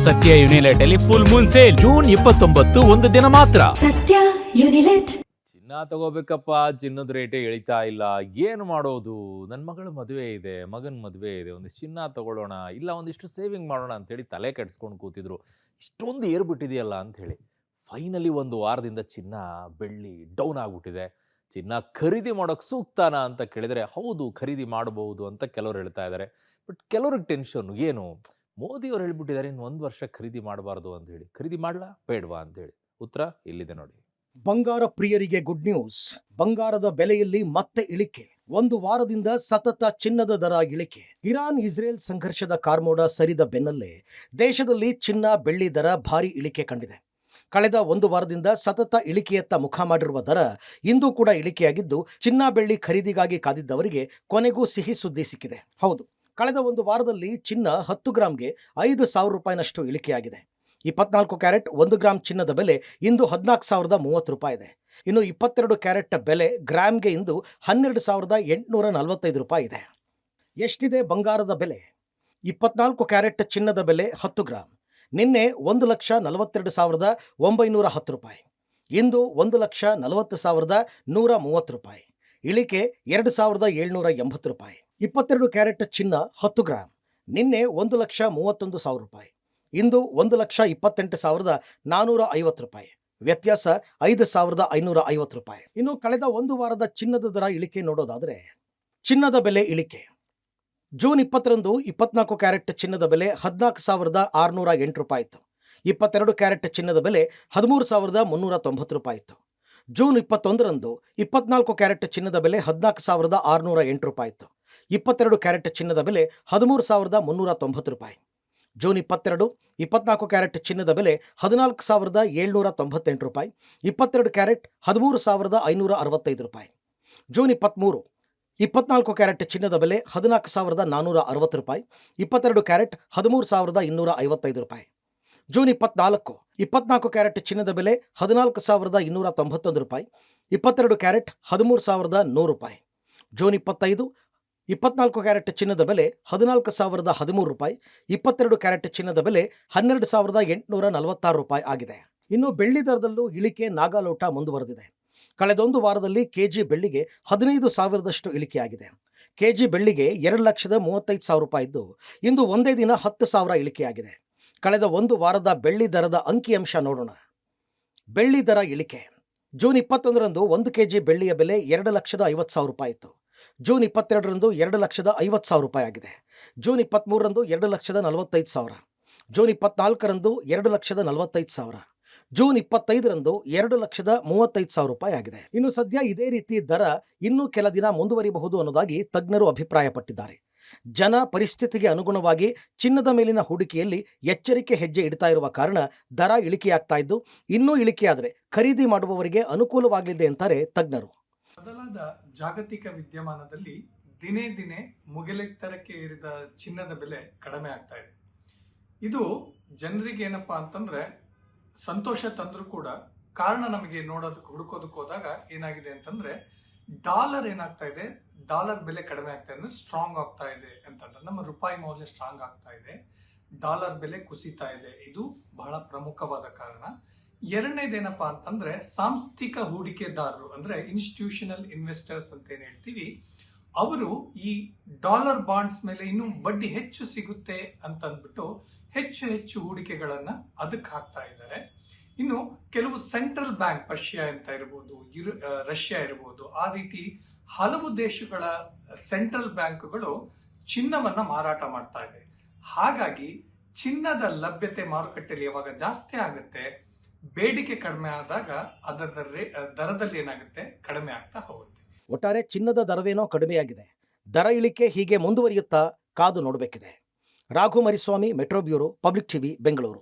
ಸತ್ಯ ಯುನಿಲೆಟ್ ಅಲ್ಲಿ full Moon sale June 29 ಒಂದು ದಿನ ಮಾತ್ರ. ಸತ್ಯ ಯುನಿಲೆಟ್. ಚಿನ್ನ ತಗೋಬೇಕಪ್ಪ, ಚಿನ್ನದ ರೇಟೇ ಇಳಿತಾ ಇಲ್ಲ, ಏನು ಮಾಡೋದು? ನನ್ನ ಮಗಳ ಮದುವೆ ಇದೆ, ಮಗನ ಮದುವೆ ಇದೆ, ಒಂದಿಷ್ಟು ಚಿನ್ನ ತಗೊಳ್ಳೋಣ, ಇಲ್ಲ ಒಂದಿಷ್ಟು ಸೇವಿಂಗ್ ಮಾಡೋಣ ಅಂತೇಳಿ ತಲೆ ಕೆಡಿಸ್ಕೊಂಡು ಕೂತಿದ್ರು. ಇಷ್ಟೊಂದು ಏರ್ಬಿಟ್ಟಿದೆಯಲ್ಲ ಅಂಥೇಳಿ ಫೈನಲಿ ಒಂದು ವಾರದಿಂದ ಚಿನ್ನ ಬೆಳ್ಳಿ ಡೌನ್ ಆಗಿಬಿಟ್ಟಿದೆ. ಚಿನ್ನ ಖರೀದಿ ಮಾಡೋಕ್ಕೆ ಸೂಕ್ತಾನ ಅಂತ ಕೇಳಿದರೆ ಹೌದು ಖರೀದಿ ಮಾಡಬಹುದು ಅಂತ ಕೆಲವರು ಹೇಳ್ತಾ ಇದ್ದಾರೆ. ಬಟ್ ಕೆಲವ್ರಿಗೆ ಟೆನ್ಷನ್ ಏನು, ಮೋದಿಯವರು ಹೇಳ್ಬಿಟ್ಟಿದ್ದಾರೆ ಇನ್ನು 1 ವರ್ಷ ಖರೀದಿ ಮಾಡಬಾರ್ದು ಅಂತ ಹೇಳಿ. ಖರೀದಿ ಮಾಡಲಾ ಬೇಡವಾ ಅಂತೇಳಿ ಉತ್ತರ ಇಲ್ಲಿದೆ ನೋಡಿ. ಬಂಗಾರ ಪ್ರಿಯರಿಗೆ ಗುಡ್ ನ್ಯೂಸ್. ಬಂಗಾರದ ಬೆಲೆಯಲ್ಲಿ ಮತ್ತೆ ಇಳಿಕೆ. ಒಂದು ವಾರದಿಂದ ಸತತ ಚಿನ್ನದ ದರ ಇಳಿಕೆ. ಇರಾನ್ ಇಸ್ರೇಲ್ ಸಂಘರ್ಷದ ಕಾರ್ಮೋಡ ಸರಿದ ಬೆನ್ನಲ್ಲೇ ದೇಶದಲ್ಲಿ ಚಿನ್ನ ಬೆಳ್ಳಿ ದರ ಭಾರಿ ಇಳಿಕೆ ಕಂಡಿದೆ. ಕಳೆದ ಒಂದು ವಾರದಿಂದ ಸತತ ಇಳಿಕೆಯತ್ತ ಮುಖ ಮಾಡಿರುವ ದರ ಇಂದು ಕೂಡ ಇಳಿಕೆಯಾಗಿದ್ದು, ಚಿನ್ನ ಬೆಳ್ಳಿ ಖರೀದಿಗಾಗಿ ಕಾದಿದ್ದವರಿಗೆ ಕೊನೆಗೂ ಸಿಹಿ ಸುದ್ದಿ ಸಿಕ್ಕಿದೆ. ಹೌದು, ಕಳೆದ ಒಂದು ವಾರದಲ್ಲಿ ಚಿನ್ನ 10 ಗ್ರಾಂಗೆ 5,000 ರೂಪಾಯಿನಷ್ಟು ಇಳಿಕೆಯಾಗಿದೆ. 24 ಕ್ಯಾರೆಟ್ 1 ಗ್ರಾಂ ಚಿನ್ನದ ಬೆಲೆ ಇಂದು 14,030 ರೂಪಾಯಿ ಇದೆ. ಇನ್ನು 22 ಕ್ಯಾರೆಟ್ ಬೆಲೆ ಗ್ರಾಮ್ಗೆ ಇಂದು 12,845 ರೂಪಾಯಿ ಇದೆ. ಎಷ್ಟಿದೆ ಬಂಗಾರದ ಬೆಲೆ? 24 ಕ್ಯಾರೆಟ್ ಚಿನ್ನದ ಬೆಲೆ 10 ಗ್ರಾಂ ನಿನ್ನೆ 1,42,910 ರೂಪಾಯಿ, ಇಂದು 1,40,130 ರೂಪಾಯಿ, ಇಳಿಕೆ 2,780 ರೂಪಾಯಿ. 22 ಕ್ಯಾರೆಟ್ ಚಿನ್ನ 10 ಗ್ರಾಂ ನಿನ್ನೆ 1,31,000 ರೂಪಾಯಿ, ಇಂದು 1,28,450 ರೂಪಾಯಿ, ವ್ಯತ್ಯಾಸ 5,550 ರೂಪಾಯಿ. ಇನ್ನು ಕಳೆದ ಒಂದು ವಾರದ ಚಿನ್ನದ ದರ ಇಳಿಕೆ ನೋಡೋದಾದರೆ, ಚಿನ್ನದ ಬೆಲೆ ಇಳಿಕೆ. ಜೂನ್ 20ರಂದು 24 ಕ್ಯಾರೆಟ್ ಚಿನ್ನದ ಬೆಲೆ 14,608 ರೂಪಾಯಿ ಇತ್ತು. 22 ಕ್ಯಾರೆಟ್ ಚಿನ್ನದ ಬೆಲೆ 13,390 ರೂಪಾಯಿ ಇತ್ತು. ಜೂನ್ 21ರಂದು 24 ಕ್ಯಾರೆಟ್ ಚಿನ್ನದ ಬೆಲೆ 14,608 ರೂಪಾಯಿ ಇತ್ತು. 22 ಕ್ಯಾರೆಟ್ ಚಿನ್ನದ ಬೆಲೆ 13,390 ರೂಪಾಯಿ. ಜೂನ್ 22, 24 ಕ್ಯಾರೆಟ್ ಚಿನ್ನದ ಬೆಲೆ 14,798 ರೂಪಾಯಿ. 22 ಕ್ಯಾರೆಟ್ 13,565 ರೂಪಾಯಿ. ಜೂನ್ 23, 24 ಕ್ಯಾರೆಟ್ ಚಿನ್ನದ ಬೆಲೆ 14,460 ರೂಪಾಯಿ. 22 ಕ್ಯಾರೆಟ್ 13,255 ರೂಪಾಯಿ. ಜೂನ್ 24, 24 ಕ್ಯಾರೆಟ್ ಚಿನ್ನದ ಬೆಲೆ 14,291 ರೂಪಾಯಿ. 22 ಕ್ಯಾರೆಟ್ 13,100 ರೂಪಾಯಿ. ಜೂನ್ 25, 24 ಕ್ಯಾರೆಟ್ ಚಿನ್ನದ ಬೆಲೆ 14,013 ರೂಪಾಯಿ. 22 ಕ್ಯಾರೆಟ್ ಚಿನ್ನದ ಬೆಲೆ 12,846 ರೂಪಾಯಿ ಆಗಿದೆ. ಇನ್ನು ಬೆಳ್ಳಿ ದರದಲ್ಲೂ ಇಳಿಕೆ ನಾಗಾಲೋಟ ಮುಂದುವರೆದಿದೆ. ಕಳೆದೊಂದು ವಾರದಲ್ಲಿ ಕೆಜಿ ಬೆಳ್ಳಿಗೆ 15,000ದಷ್ಟು ಇಳಿಕೆಯಾಗಿದೆ. ಕೆಜಿ ಬೆಳ್ಳಿಗೆ 2,35,000 ರೂಪಾಯಿ ಇದ್ದು, ಇಂದು ಒಂದೇ ದಿನ 10,000 ಇಳಿಕೆಯಾಗಿದೆ. ಕಳೆದ ಒಂದು ವಾರದ ಬೆಳ್ಳಿ ದರದ ಅಂಕಿಅಂಶ ನೋಡೋಣ. ಬೆಳ್ಳಿ ದರ ಇಳಿಕೆ. ಜೂನ್ 21ರಂದು 1 ಕೆಜಿ ಬೆಳ್ಳಿಯ ಬೆಲೆ 2,50,000 ರೂಪಾಯಿ ಇತ್ತು. ಜೂನ್ 22ರಂದು 2,50,000 ರೂಪಾಯಿ ಆಗಿದೆ. ಜೂನ್ 23ರಂದು 2,45,000. ಜೂನ್ 24ರಂದು 2,45,000. ಜೂನ್ 25ರಂದು 2,35,000 ರೂಪಾಯಿ ಆಗಿದೆ. ಇನ್ನು ಸದ್ಯ ಇದೇ ರೀತಿ ದರ ಇನ್ನೂ ಕೆಲ ದಿನ ಮುಂದುವರಿಯಬಹುದು ಅನ್ನೋದಾಗಿ ತಜ್ಞರು ಅಭಿಪ್ರಾಯಪಟ್ಟಿದ್ದಾರೆ. ಜನ ಪರಿಸ್ಥಿತಿಗೆ ಅನುಗುಣವಾಗಿ ಚಿನ್ನದ ಮೇಲಿನ ಹೂಡಿಕೆಯಲ್ಲಿ ಎಚ್ಚರಿಕೆ ಹೆಜ್ಜೆ ಇಡ್ತಾ ಇರುವ ಕಾರಣ ದರ ಇಳಿಕೆಯಾಗ್ತಾ ಇದ್ದು, ಇನ್ನೂ ಇಳಿಕೆಯಾದರೆ ಖರೀದಿ ಮಾಡುವವರಿಗೆ ಅನುಕೂಲವಾಗಲಿದೆ ಅಂತಾರೆ ತಜ್ಞರು. ಬದಲಾದ ಜಾಗತಿಕ ವಿದ್ಯಮಾನದಲ್ಲಿ ದಿನೇ ದಿನೇ ಮುಗಿಲೆತ್ತರಕ್ಕೆ ಏರಿದ ಚಿನ್ನದ ಬೆಲೆ ಕಡಿಮೆ ಆಗ್ತಾ ಇದೆ. ಇದು ಜನರಿಗೆ ಏನಪ್ಪಾ ಅಂತಂದ್ರೆ ಸಂತೋಷ ತಂದ್ರೂ ಕೂಡ ಕಾರಣ ನಮಗೆ ಹುಡುಕೋದಕ್ಕೆ ಹೋದಾಗ ಏನಾಗಿದೆ ಅಂತಂದ್ರೆ, ಡಾಲರ್ ಏನಾಗ್ತಾ ಇದೆ, ಡಾಲರ್ ಬೆಲೆ ಕಡಿಮೆ ಆಗ್ತಾ ಇದೆ, ಅಂದ್ರೆ ಸ್ಟ್ರಾಂಗ್ ಆಗ್ತಾ ಇದೆ ಅಂತಂದ್ರೆ ನಮ್ಮ ರೂಪಾಯಿ ಮೌಲ್ಯ ಸ್ಟ್ರಾಂಗ್ ಆಗ್ತಾ ಇದೆ, ಡಾಲರ್ ಬೆಲೆ ಕುಸಿತಾ ಇದೆ. ಇದು ಬಹಳ ಪ್ರಮುಖವಾದ ಕಾರಣ. ಎರಡನೇದೇನಪ್ಪಾ ಅಂತಂದ್ರೆ, ಸಾಂಸ್ಥಿಕ ಹೂಡಿಕೆದಾರರು ಅಂದ್ರೆ ಇನ್ಸ್ಟಿಟ್ಯೂಷನಲ್ ಇನ್ವೆಸ್ಟರ್ಸ್ ಅಂತ ಏನ್ ಹೇಳ್ತೀವಿ, ಅವರು ಈ ಡಾಲರ್ ಬಾಂಡ್ಸ್ ಮೇಲೆ ಇನ್ನೂ ಬಡ್ಡಿ ಹೆಚ್ಚು ಸಿಗುತ್ತೆ ಅಂತ ಅಂದ್ಬಿಟ್ಟು ಹೆಚ್ಚು ಹೆಚ್ಚು ಹೂಡಿಕೆಗಳನ್ನ ಅದಕ್ಕೆ ಹಾಕ್ತಾ ಇದ್ದಾರೆ. ಇನ್ನು ಕೆಲವು ಸೆಂಟ್ರಲ್ ಬ್ಯಾಂಕ್, ಪರ್ಷಿಯಾ ಅಂತ ಇರ್ಬೋದು, ರಷ್ಯಾ ಇರ್ಬೋದು, ಆ ರೀತಿ ಹಲವು ದೇಶಗಳ ಸೆಂಟ್ರಲ್ ಬ್ಯಾಂಕ್ಗಳು ಚಿನ್ನವನ್ನ ಮಾರಾಟ ಮಾಡ್ತಾ ಇದೆ. ಹಾಗಾಗಿ ಚಿನ್ನದ ಲಭ್ಯತೆ ಮಾರುಕಟ್ಟೆಯಲ್ಲಿ ಯಾವಾಗ ಜಾಸ್ತಿ ಆಗುತ್ತೆ, ಬೇಡಿಕೆ ಕಡಿಮೆ ಆದಾಗ ಅದರ ದರದಲ್ಲಿ ಏನಾಗುತ್ತೆ, ಕಡಿಮೆ ಆಗ್ತಾ ಹೋಗುತ್ತೆ. ಒಟ್ಟಾರೆ ಚಿನ್ನದ ದರವೇನೋ ಕಡಿಮೆಯಾಗಿದೆ. ದರ ಇಳಿಕೆ ಹೀಗೆ ಮುಂದುವರಿಯುತ್ತಾ ಕಾದು ನೋಡಬೇಕಿದೆ. Raghu Mariswamy, metro bureau, public TV, Bengaluru.